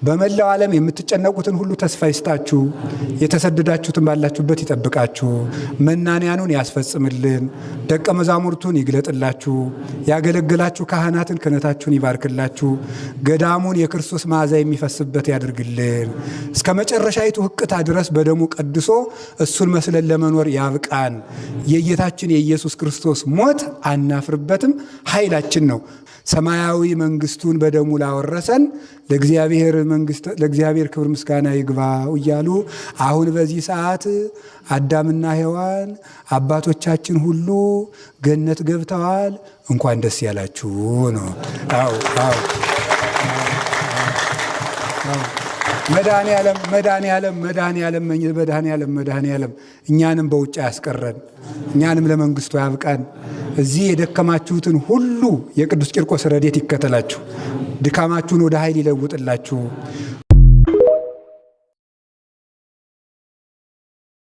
በመላው ዓለም የምትጨነቁትን ሁሉ ተስፋ ይስጣችሁ። የተሰደዳችሁትን ባላችሁበት ይጠብቃችሁ። መናንያኑን ያስፈጽምልን። ደቀ መዛሙርቱን ይግለጥላችሁ። ያገለገላችሁ ካህናትን ክህነታችሁን ይባርክላችሁ። ገዳሙን የክርስቶስ መዓዛ የሚፈስበት ያድርግልን። እስከ መጨረሻይቱ ሕቅታ ድረስ በደሙ ቀድሶ እሱን መስለን ለመኖር ያብቃን። የጌታችን የኢየሱስ ክርስቶስ ሞት አናፍርበትም፣ ኃይላችን ነው። ሰማያዊ መንግስቱን በደሙ ላወረሰን ለእግዚአብሔር ክብር ምስጋና ይግባው እያሉ አሁን በዚህ ሰዓት አዳምና ሔዋን አባቶቻችን ሁሉ ገነት ገብተዋል። እንኳን ደስ ያላችሁ ነው። መድኃኔዓለም እኛንም በውጭ ያስቀረን፣ እኛንም ለመንግስቱ ያብቃን። እዚህ የደከማችሁትን ሁሉ የቅዱስ ቂርቆስ ረድኤት ይከተላችሁ። ድካማችሁን ወደ ኃይል ይለውጥላችሁ።